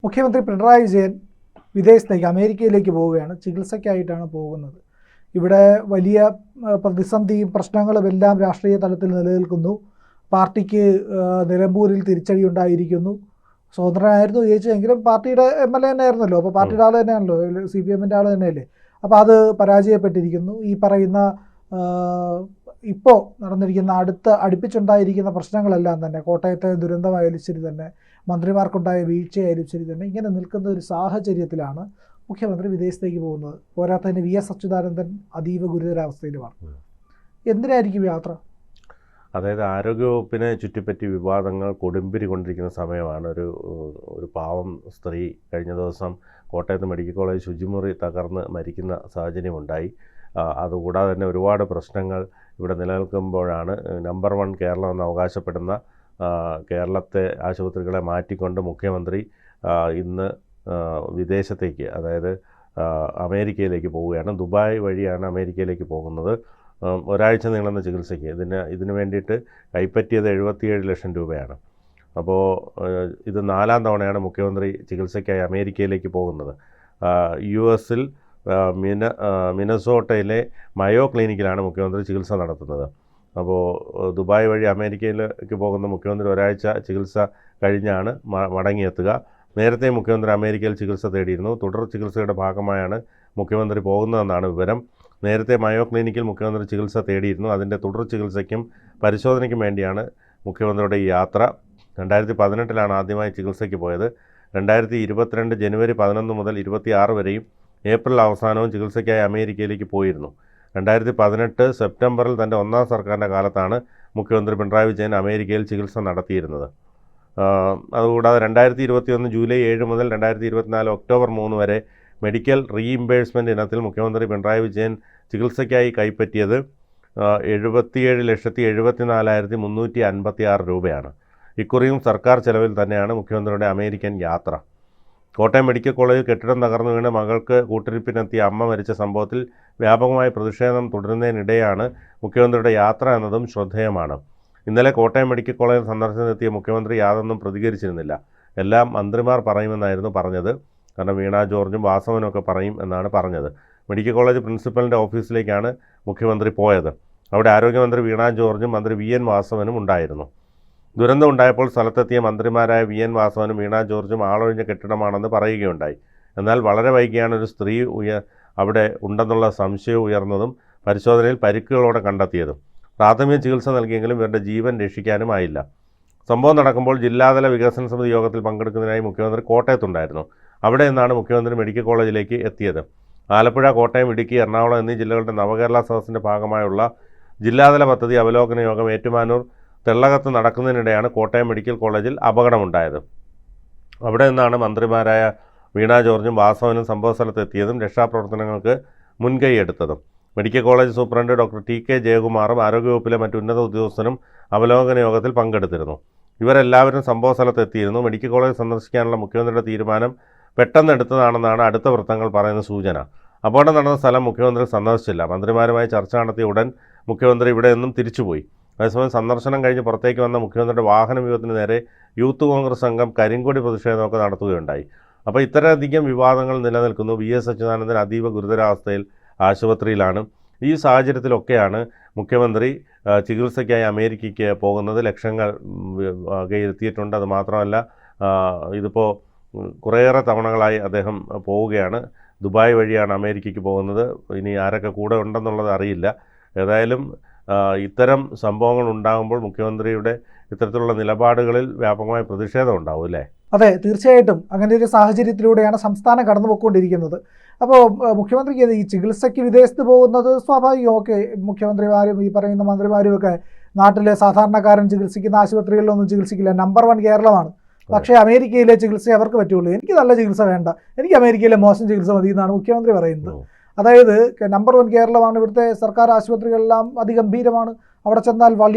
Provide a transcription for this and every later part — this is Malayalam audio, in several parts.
മുഖ്യമന്ത്രി പിണറായി വിജയൻ വിദേശത്തേക്ക് അമേരിക്കയിലേക്ക് പോവുകയാണ്. ചികിത്സയ്ക്കായിട്ടാണ് പോകുന്നത്. ഇവിടെ വലിയ പ്രതിസന്ധിയും പ്രശ്നങ്ങളും എല്ലാം രാഷ്ട്രീയ തലത്തിൽ നിലനിൽക്കുന്നു. പാർട്ടിക്ക് നിലമ്പൂരിൽ തിരിച്ചടി ഉണ്ടായിരിക്കുന്നു. സ്വതന്ത്രനായിരുന്നു ജയിച്ചതെങ്കിലും പാർട്ടിയുടെ MLA തന്നെ ആയിരുന്നല്ലോ. അപ്പോൾ പാർട്ടിയുടെ ആൾ തന്നെയാണല്ലോ, CPMൻ്റെ ആൾ തന്നെയല്ലേ. അപ്പോൾ അത് പരാജയപ്പെട്ടിരിക്കുന്നു. ഈ പറയുന്ന ഇപ്പോൾ നടന്നിരിക്കുന്ന അടുപ്പിച്ചുണ്ടായിരിക്കുന്ന പ്രശ്നങ്ങളെല്ലാം തന്നെ, കോട്ടയത്തെ ദുരന്തമായാലും ശരി തന്നെ, മന്ത്രിമാർക്കുണ്ടായ വീഴ്ചയായാലും ശരി തന്നെ, ഇങ്ങനെ നിൽക്കുന്ന ഒരു സാഹചര്യത്തിലാണ് മുഖ്യമന്ത്രി വിദേശത്തേക്ക് പോകുന്നത്. പോരാത്തതിന് VS അച്യുതാനന്ദൻ അതീവ ഗുരുതരാവസ്ഥയിലുമാണ്. എന്തിനായിരിക്കും യാത്ര? അതായത് ആരോഗ്യവകുപ്പിനെ ചുറ്റിപ്പറ്റി വിവാദങ്ങൾ കൊടുമ്പിരി കൊണ്ടിരിക്കുന്ന സമയമാണ്. ഒരു പാവം സ്ത്രീ കഴിഞ്ഞ ദിവസം കോട്ടയത്ത് മെഡിക്കൽ കോളേജ് ശുചിമുറി തകർന്ന് മരിക്കുന്ന സാഹചര്യമുണ്ടായി. അതുകൂടാതെ തന്നെ ഒരുപാട് പ്രശ്നങ്ങൾ ഇവിടെ നിലനിൽക്കുമ്പോഴാണ് നമ്പർ 1 കേരളം എന്ന് അവകാശപ്പെടുന്ന കേരളത്തെ ആശുപത്രികളെ മാറ്റിക്കൊണ്ട് മുഖ്യമന്ത്രി ഇന്ന് വിദേശത്തേക്ക്, അതായത് അമേരിക്കയിലേക്ക് പോവുകയാണ്. ദുബായ് വഴിയാണ് അമേരിക്കയിലേക്ക് പോകുന്നത്. ഒരാഴ്ച നീളുന്ന ചികിത്സയ്ക്ക് ഇതിന് വേണ്ടിയിട്ട് കൈപ്പറ്റിയത് 77 ലക്ഷം രൂപയാണ്. അപ്പോൾ ഇത് 4ാം തവണയാണ് മുഖ്യമന്ത്രി ചികിത്സയ്ക്കായി അമേരിക്കയിലേക്ക് പോകുന്നത്. US മിനസോട്ടയിലെ മയോ ക്ലിനിക്കിലാണ് മുഖ്യമന്ത്രി ചികിത്സ നടത്തുന്നത്. അപ്പോൾ ദുബായ് വഴി അമേരിക്കയിലേക്ക് പോകുന്ന മുഖ്യമന്ത്രി ഒരാഴ്ച ചികിത്സ കഴിഞ്ഞാണ് മടങ്ങിയെത്തുക. നേരത്തെ മുഖ്യമന്ത്രി അമേരിക്കയിൽ ചികിത്സ തേടിയിരുന്നു. തുടർ ചികിത്സയുടെ ഭാഗമായാണ് മുഖ്യമന്ത്രി പോകുന്നതെന്നാണ് വിവരം. നേരത്തെ മയോ ക്ലിനിക്കിൽ മുഖ്യമന്ത്രി ചികിത്സ തേടിയിരുന്നു. അതിൻ്റെ തുടർ ചികിത്സയ്ക്കും പരിശോധനയ്ക്കും വേണ്ടിയാണ് മുഖ്യമന്ത്രിയുടെ ഈ യാത്ര. 2018 ആദ്യമായി ചികിത്സയ്ക്ക് പോയത്. 2022 ജനുവരി 11 മുതൽ 26 വരെയും ഏപ്രിൽ അവസാനവും ചികിത്സയ്ക്കായി അമേരിക്കയിലേക്ക് പോയിരുന്നു. 2018 സെപ്റ്റംബറിൽ തൻ്റെ 1ാം സർക്കാരിൻ്റെ കാലത്താണ് മുഖ്യമന്ത്രി പിണറായി വിജയൻ അമേരിക്കയിൽ ചികിത്സ നടത്തിയിരുന്നത്. അതുകൂടാതെ 2021 ജൂലൈ 7 മുതൽ 2024 ഒക്ടോബർ 3 വരെ മെഡിക്കൽ റീഇംബേഴ്സ്മെൻറ്റ് ഇനത്തിൽ മുഖ്യമന്ത്രി പിണറായി വിജയൻ ചികിത്സയ്ക്കായി കൈപ്പറ്റിയത് 77,74,356 രൂപയാണ്. ഇക്കുറിയും സർക്കാർ ചെലവിൽ തന്നെയാണ് മുഖ്യമന്ത്രിയുടെ അമേരിക്കൻ യാത്ര. കോട്ടയം മെഡിക്കൽ കോളേജിൽ കെട്ടിടം തകർന്നു വീണ് മകൾക്ക് കൂട്ടിരിപ്പിനെത്തിയ അമ്മ മരിച്ച സംഭവത്തിൽ വ്യാപകമായ പ്രതിഷേധം തുടരുന്നതിനിടെയാണ് മുഖ്യമന്ത്രിയുടെ യാത്ര എന്നതും ശ്രദ്ധേയമാണ്. ഇന്നലെ കോട്ടയം മെഡിക്കൽ കോളേജിൽ സന്ദർശനത്തിനെത്തിയ മുഖ്യമന്ത്രി യാതൊന്നും പ്രതികരിച്ചിരുന്നില്ല. എല്ലാം മന്ത്രിമാർ പറയുമെന്നായിരുന്നു പറഞ്ഞത്. കാരണം വീണ ജോർജും വാസവനും ഒക്കെ പറയും എന്നാണ് പറഞ്ഞത്. മെഡിക്കൽ കോളേജ് പ്രിൻസിപ്പലിൻ്റെ ഓഫീസിലേക്കാണ് മുഖ്യമന്ത്രി പോയത്. അവിടെ ആരോഗ്യമന്ത്രി വീണ ജോർജും മന്ത്രി VN വാസവനും ഉണ്ടായിരുന്നു. ദുരന്തം ഉണ്ടായപ്പോൾ സ്ഥലത്തെത്തിയ മന്ത്രിമാരായ VN വാസവനും വീണ ജോർജും ആളൊഴിഞ്ഞ കെട്ടിടമാണെന്ന് പറയുകയുണ്ടായി. എന്നാൽ വളരെ വൈകിയാണ് ഒരു സ്ത്രീ അവിടെ ഉണ്ടെന്നുള്ള സംശയം ഉയർന്നതും പരിശോധനയിൽ പരിക്കുകളോടെ കണ്ടെത്തിയതും. പ്രാഥമിക ചികിത്സ നൽകിയെങ്കിലും ഇവരുടെ ജീവൻ രക്ഷിക്കാനുമായില്ല. സംഭവം നടക്കുമ്പോൾ ജില്ലാതല വികസന സമിതി യോഗത്തിൽ പങ്കെടുക്കുന്നതിനായി മുഖ്യമന്ത്രി കോട്ടയത്തുണ്ടായിരുന്നു. അവിടെ നിന്നാണ് മുഖ്യമന്ത്രി മെഡിക്കൽ കോളേജിലേക്ക് എത്തിയത്. ആലപ്പുഴ, കോട്ടയം, ഇടുക്കി, എറണാകുളം എന്നീ ജില്ലകളുടെ നവകേരള സദസ്സിൻ്റെ ഭാഗമായുള്ള ജില്ലാതല പദ്ധതി അവലോകന യോഗം ഏറ്റുമാനൂർ തെള്ളകത്ത് നടക്കുന്നതിനിടെയാണ് കോട്ടയം മെഡിക്കൽ കോളേജിൽ അപകടമുണ്ടായത്. അവിടെ നിന്നാണ് മന്ത്രിമാരായ വീണ ജോർജും വാസവനും സംഭവ സ്ഥലത്തെത്തിയതും രക്ഷാപ്രവർത്തനങ്ങൾക്ക് മുൻകൈയെടുത്തതും. Medical college superintendent doctor TK ജയകുമാറും ആരോഗ്യവകുപ്പിലെ മറ്റ് ഉന്നത ഉദ്യോഗസ്ഥരും അവലോകന യോഗത്തിൽ പങ്കെടുത്തിരുന്നു. ഇവരെല്ലാവരും സംഭവ സ്ഥലത്തെത്തിയിരുന്നു. മെഡിക്കൽ കോളേജ് സന്ദർശിക്കാനുള്ള മുഖ്യമന്ത്രിയുടെ തീരുമാനം പെട്ടെന്ന് എടുത്തതാണെന്നാണ് അടുത്ത വൃത്തങ്ങൾ പറയുന്ന സൂചന. അപകടം നടന്ന സ്ഥലം മുഖ്യമന്ത്രി സന്ദർശിച്ചില്ല. മന്ത്രിമാരുമായി ചർച്ച നടത്തിയ ഉടൻ മുഖ്യമന്ത്രി ഇവിടെ നിന്നും തിരിച്ചുപോയി. അതേസമയം സന്ദർശനം കഴിഞ്ഞ് പുറത്തേക്ക് വന്ന മുഖ്യമന്ത്രിയുടെ വാഹന വ്യൂഹത്തിന് നേരെ യൂത്ത് കോൺഗ്രസ് സംഘം കരിങ്കൊടി പ്രതിഷേധമൊക്കെ നടത്തുകയുണ്ടായി. അപ്പോൾ ഇത്തരമധികം വിവാദങ്ങൾ നിലനിൽക്കുന്നു. VS അച്യുതാനന്ദൻ അതീവ ഗുരുതരാവസ്ഥയിൽ ആശുപത്രിയിലാണ്. ഈ സാഹചര്യത്തിലൊക്കെയാണ് മുഖ്യമന്ത്രി ചികിത്സയ്ക്കായി അമേരിക്കയ്ക്ക് പോകുന്നത്. ലക്ഷങ്ങൾ വകയിരുത്തിയിട്ടുണ്ട്. അത് മാത്രമല്ല, ഇതിപ്പോൾ കുറേയേറെ തവണകളായി അദ്ദേഹം പോവുകയാണ്. ദുബായ് വഴിയാണ് അമേരിക്കയ്ക്ക് പോകുന്നത്. ഇനി ആരൊക്കെ കൂടെ ഉണ്ടെന്നുള്ളത് അറിയില്ല. ഏതായാലും ഇത്തരം സംഭവങ്ങൾ ഉണ്ടാകുമ്പോൾ മുഖ്യമന്ത്രിയുടെ ഇത്തരത്തിലുള്ള നിലപാടുകളിൽ വ്യാപകമായ പ്രതിഷേധം ഉണ്ടാവും അല്ലേ? അതെ, തീർച്ചയായിട്ടും അങ്ങനെ ഒരു സാഹചര്യത്തിലൂടെയാണ് സംസ്ഥാനം കടന്നുപോയിക്കൊണ്ടിരിക്കുന്നത്. അപ്പോൾ മുഖ്യമന്ത്രിക്ക് ഈ ചികിത്സയ്ക്ക് വിദേശത്ത് പോകുന്നത് സ്വാഭാവികം. ഓക്കെ, മുഖ്യമന്ത്രിമാരും ഈ പറയുന്ന മന്ത്രിമാരും ഒക്കെ നാട്ടിലെ സാധാരണക്കാരൻ ചികിത്സിക്കുന്ന ആശുപത്രികളിലൊന്നും ചികിത്സിക്കില്ല. നമ്പർ 1 കേരളമാണ്. പക്ഷേ അമേരിക്കയിലെ ചികിത്സ അവർക്ക് പറ്റുള്ളൂ. എനിക്ക് നല്ല ചികിത്സ വേണ്ട, എനിക്ക് അമേരിക്കയിലെ മോശം ചികിത്സ മതി എന്നാണ് മുഖ്യമന്ത്രി പറയുന്നത്. അതായത് നമ്പർ 1 കേരളമാണ്. ഇവിടുത്തെ സർക്കാർ ആശുപത്രികളെല്ലാം അതിഗംഭീരമാണ്. അവിടെ ചെന്നാൽ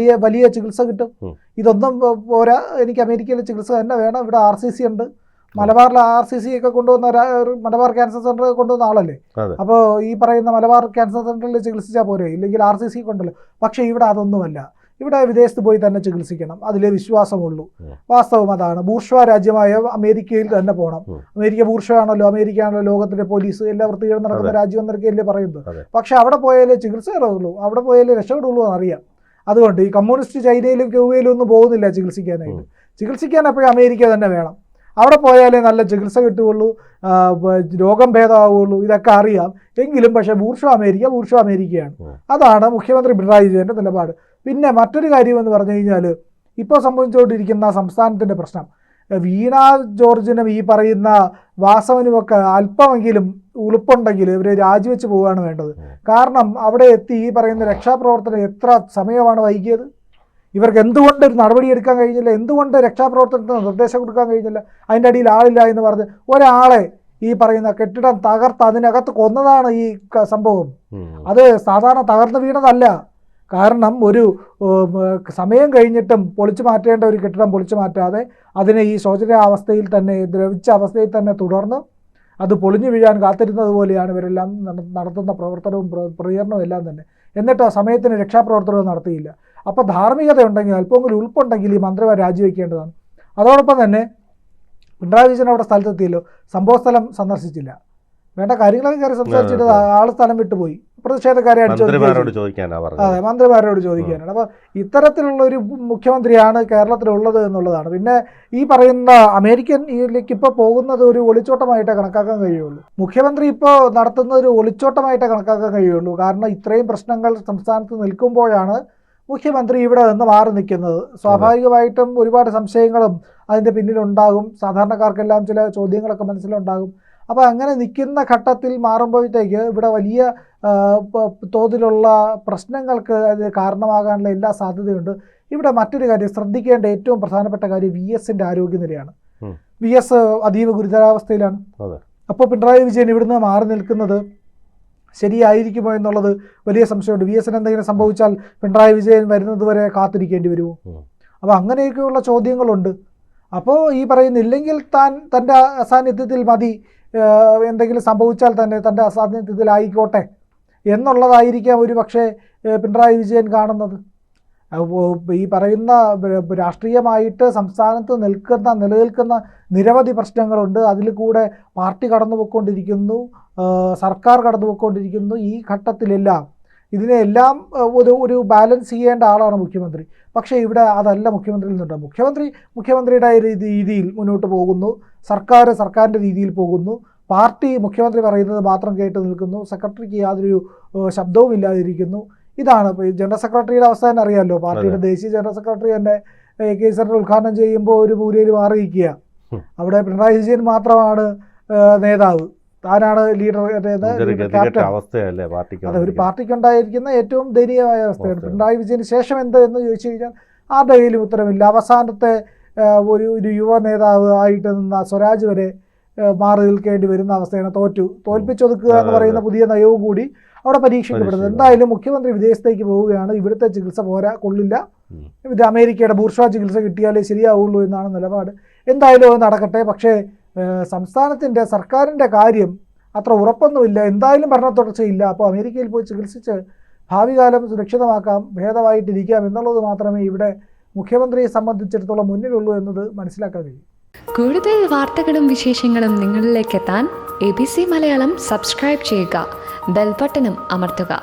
വലിയ ചികിത്സ കിട്ടും. ഇതൊന്നും പോരാ, എനിക്ക് അമേരിക്കയിലെ ചികിത്സ തന്നെ വേണം. ഇവിടെ RCC ഉണ്ട്. മലബാറിലെ RCC ഒക്കെ കൊണ്ടുവന്ന മലബാർ ക്യാൻസർ സെൻ്റർ കൊണ്ടുവന്ന ആളല്ലേ. അപ്പോൾ ഈ പറയുന്ന മലബാർ ക്യാൻസർ സെൻ്ററിൽ ചികിത്സിച്ചാൽ പോരെ, ഇല്ലെങ്കിൽ RCC കൊണ്ടല്ലോ. പക്ഷേ ഇവിടെ അതൊന്നുമല്ല. ഇവിടെ വിദേശത്ത് പോയി തന്നെ ചികിത്സിക്കണം, അതിലേ വിശ്വാസമുള്ളൂ. വാസ്തവം അതാണ്. ബൂർഷ്വാ രാജ്യമായ അമേരിക്കയിൽ തന്നെ പോകണം. അമേരിക്ക ബൂർഷ്വാണല്ലോ, അമേരിക്കയാണല്ലോ ലോകത്തിലെ പോലീസ്, എല്ലാ വൃത്തികേടും നടക്കുന്ന രാജ്യം എന്നൊക്കെയല്ലേ പറയുന്നത്. പക്ഷെ അവിടെ പോയാലേ ചികിത്സ ഉള്ളൂ, അവിടെ പോയാലേ രക്ഷപ്പെടുള്ളൂ എന്നറിയാം. അതുകൊണ്ട് ഈ കമ്മ്യൂണിസ്റ്റ് ചൈനയിലും ക്യൂബയിലും ഒന്നും പോകുന്നില്ല ചികിത്സിക്കാനായിട്ട്. ചികിത്സിക്കാൻ എപ്പോഴും അമേരിക്ക തന്നെ വേണം. അവിടെ പോയാലേ നല്ല ചികിത്സ കിട്ടുകയുള്ളൂ, രോഗം ഭേദമാവുകയുള്ളൂ, ഇതൊക്കെ അറിയാം. എങ്കിലും പക്ഷേ ബൂർഷ്വാ അമേരിക്കയാണ്. അതാണ് മുഖ്യമന്ത്രി പിണറായി വിജയൻ്റെ നിലപാട്. പിന്നെ മറ്റൊരു കാര്യമെന്ന് പറഞ്ഞു കഴിഞ്ഞാൽ, ഇപ്പോൾ സംഭവിച്ചുകൊണ്ടിരിക്കുന്ന സംസ്ഥാനത്തിൻ്റെ പ്രശ്നം, വീണ ജോർജിനും ഈ പറയുന്ന വാസവനുമൊക്കെ അല്പമെങ്കിലും ഉളുപ്പുണ്ടെങ്കിൽ ഇവർ രാജിവെച്ച് പോവുകയാണ് വേണ്ടത്. കാരണം അവിടെ എത്തി ഈ പറയുന്ന രക്ഷാപ്രവർത്തനം എത്ര സമയമാണ് വൈകിയത്. ഇവർക്ക് എന്തുകൊണ്ട് ഒരു നടപടി എടുക്കാൻ കഴിഞ്ഞില്ല, എന്തുകൊണ്ട് രക്ഷാപ്രവർത്തനത്തിന് നിർദ്ദേശം കൊടുക്കാൻ കഴിഞ്ഞില്ല. അതിൻ്റെ അടിയിൽ ആളില്ല എന്ന് പറഞ്ഞ് ഒരാളെ ഈ പറയുന്ന കെട്ടിടം തകർത്ത് അതിനകത്ത് കൊന്നതാണ് ഈ സംഭവം. അത് സാധാരണ തകർന്നു വീണതല്ല. കാരണം ഒരു സമയം കഴിഞ്ഞിട്ടും പൊളിച്ചു മാറ്റേണ്ട ഒരു കെട്ടിടം പൊളിച്ചു മാറ്റാതെ അതിനെ ഈ ശോചനീയാവസ്ഥയിൽ തന്നെ, ദ്രവിച്ച അവസ്ഥയിൽ തന്നെ തുടർന്ന് അത് പൊളിഞ്ഞു വീഴാൻ കാത്തിരുന്നത് പോലെയാണ് ഇവരെല്ലാം നടത്തുന്ന പ്രവർത്തനവും പ്രതികരണവും എല്ലാം തന്നെ. എന്നിട്ട് ആ സമയത്തിന് രക്ഷാപ്രവർത്തനവും നടത്തിയില്ല. അപ്പോൾ ധാർമ്മികത ഉണ്ടെങ്കിൽ, അല്പമെങ്കിലും ഉൾപ്പുണ്ടെങ്കിൽ ഈ മന്ത്രിമാർ രാജിവെക്കേണ്ടതാണ്. അതോടൊപ്പം തന്നെ പിണറായി വിജയൻ അവിടെ സ്ഥലത്തെത്തിയല്ലോ, സംഭവസ്ഥലം സന്ദർശിച്ചില്ല. വേണ്ട കാര്യങ്ങളൊക്കെ കയറി സംസാരിച്ചിട്ട് ആൾ സ്ഥലം വിട്ടുപോയി. പ്രതിഷേധക്കാരെ മന്ത്രിമാരോട് ചോദിക്കാനാണ്. അപ്പോൾ ഇത്തരത്തിലുള്ള ഒരു മുഖ്യമന്ത്രിയാണ് കേരളത്തിലുള്ളത് എന്നുള്ളതാണ്. പിന്നെ ഈ പറയുന്ന അമേരിക്കനിലേക്ക് ഇപ്പോൾ പോകുന്നത് ഒരു ഒളിച്ചോട്ടമായിട്ടേ കണക്കാക്കാൻ കഴിയുള്ളൂ. മുഖ്യമന്ത്രി ഇപ്പോൾ നടത്തുന്ന ഒരു ഒളിച്ചോട്ടമായിട്ടേ കണക്കാക്കാൻ കഴിയുള്ളൂ. കാരണം ഇത്രയും പ്രശ്നങ്ങൾ സംസ്ഥാനത്ത് നിൽക്കുമ്പോഴാണ് മുഖ്യമന്ത്രി ഇവിടെ നിന്ന് മാറി നിൽക്കുന്നത്. സ്വാഭാവികമായിട്ടും ഒരുപാട് സംശയങ്ങളും അതിൻ്റെ പിന്നിലുണ്ടാകും. സാധാരണക്കാർക്കെല്ലാം ചില ചോദ്യങ്ങളൊക്കെ മനസ്സിലുണ്ടാകും. അപ്പോൾ അങ്ങനെ നിൽക്കുന്ന ഘട്ടത്തിൽ മാറുമ്പോഴത്തേക്ക് ഇവിടെ വലിയ തോതിലുള്ള പ്രശ്നങ്ങൾക്ക് അത് കാരണമാകാനുള്ള എല്ലാ സാധ്യതയുണ്ട്. ഇവിടെ മറ്റൊരു കാര്യം ശ്രദ്ധിക്കേണ്ട ഏറ്റവും പ്രധാനപ്പെട്ട കാര്യം VSൻ്റെ ആരോഗ്യനിലയാണ്. VS അതീവ ഗുരുതരാവസ്ഥയിലാണ്. അപ്പോൾ പിണറായി വിജയൻ ഇവിടുന്ന് മാറി നിൽക്കുന്നത് ശരിയായിരിക്കുമോ എന്നുള്ളത് വലിയ സംശയമുണ്ട്. VSന് എന്തെങ്കിലും സംഭവിച്ചാൽ പിണറായി വിജയൻ വരുന്നത് വരെ കാത്തിരിക്കേണ്ടി വരുമോ? അപ്പോൾ അങ്ങനെയൊക്കെയുള്ള ചോദ്യങ്ങളുണ്ട്. അപ്പോൾ ഈ പറയുന്നില്ലെങ്കിൽ തൻ്റെ അസാന്നിധ്യത്തിൽ മതി, എന്തെങ്കിലും സംഭവിച്ചാൽ തന്നെ തൻ്റെ അസാന്നിധ്യത്തിലായിക്കോട്ടെ എന്നുള്ളതായിരിക്കാം ഒരു പക്ഷേ പിണറായി വിജയൻ കാണുന്നത്. ഈ പറയുന്ന രാഷ്ട്രീയമായിട്ട് സംസ്ഥാനത്ത് നിലനിൽക്കുന്ന നിരവധി പ്രശ്നങ്ങളുണ്ട്. അതിൽ കൂടെ പാർട്ടി കടന്നുപോയിക്കൊണ്ടിരിക്കുന്നു, സർക്കാർ കടന്നുപോയിക്കൊണ്ടിരിക്കുന്നു. ഈ ഘട്ടത്തിലെല്ലാം ഇതിനെല്ലാം ഒരു ബാലൻസ് ചെയ്യേണ്ട ആളാണ് മുഖ്യമന്ത്രി. പക്ഷേ ഇവിടെ അതല്ല മുഖ്യമന്ത്രിയിൽ നിന്നുണ്ട്. മുഖ്യമന്ത്രിയുടെ രീതിയിൽ മുന്നോട്ട് പോകുന്നു, സർക്കാരിൻ്റെ രീതിയിൽ പോകുന്നു, പാർട്ടി മുഖ്യമന്ത്രി പറയുന്നത് മാത്രം കേട്ട് നിൽക്കുന്നു, സെക്രട്ടറിക്ക് യാതൊരു ശബ്ദവും ഇല്ലാതിരിക്കുന്നു. ഇതാണ് ഇപ്പോൾ ജനറൽ സെക്രട്ടറിയുടെ അവസ്ഥ തന്നെ അറിയാമല്ലോ. പാർട്ടിയുടെ ദേശീയ ജനറൽ സെക്രട്ടറി തന്നെ കേസറിൻ്റെ ഉദ്ഘാടനം ചെയ്യുമ്പോൾ ഒരു മൂലയിൽ മാറിയിരിക്കുക. അവിടെ പിണറായി വിജയൻ മാത്രമാണ് നേതാവ്, താനാണ് ലീഡർ, അതെ, ഒരു പാർട്ടിക്കുണ്ടായിരിക്കുന്ന ഏറ്റവും ദയനീയമായ അവസ്ഥയാണ്. പിണറായി വിജയന് ശേഷം എന്ത് എന്ന് ചോദിച്ചു കഴിഞ്ഞാൽ ആരുടെ കയ്യിലും ഉത്തരമില്ല. അവസാനത്തെ ഒരു യുവ നേതാവ് ആയിട്ട് നിന്ന സ്വരാജ് വരെ മാറി നിൽക്കേണ്ടി വരുന്ന അവസ്ഥയാണ്. തോൽപ്പിച്ചൊതുക്കുക എന്ന് പറയുന്ന പുതിയ നയവും കൂടി അവിടെ പരീക്ഷിക്കപ്പെടുന്നത്. എന്തായാലും മുഖ്യമന്ത്രി വിദേശത്തേക്ക് പോവുകയാണ്. ഇവിടുത്തെ ചികിത്സ കൊള്ളില്ല, ഇത് അമേരിക്കയുടെ ബൂർഷ്വാ ചികിത്സ കിട്ടിയാലേ ശരിയാവുള്ളൂ എന്നാണ് നിലപാട്. എന്തായാലും അത് നടക്കട്ടെ. പക്ഷേ സംസ്ഥാനത്തിൻ്റെ സർക്കാരിൻ്റെ കാര്യം അത്ര ഉറപ്പൊന്നുമില്ല. എന്തായാലും ഭരണ തുടർച്ചയില്ല. അപ്പോൾ അമേരിക്കയിൽ പോയി ചികിത്സിച്ച് ഭാവി കാലം സുരക്ഷിതമാക്കാം, ഭേദമായിട്ടിരിക്കാം എന്നുള്ളത് മാത്രമേ ഇവിടെ മുഖ്യമന്ത്രിയെ സംബന്ധിച്ചിടത്തോളം മുന്നിലുള്ളൂ എന്നത് മനസ്സിലാക്കാൻ കഴിയും. കൂടുതൽ വാർത്തകളും വിശേഷങ്ങളും നിങ്ങളിലേക്ക് എത്താൻ ABC മലയാളം സബ്സ്ക്രൈബ് ചെയ്യുക, ബെൽ ബട്ടണും അമർത്തുക.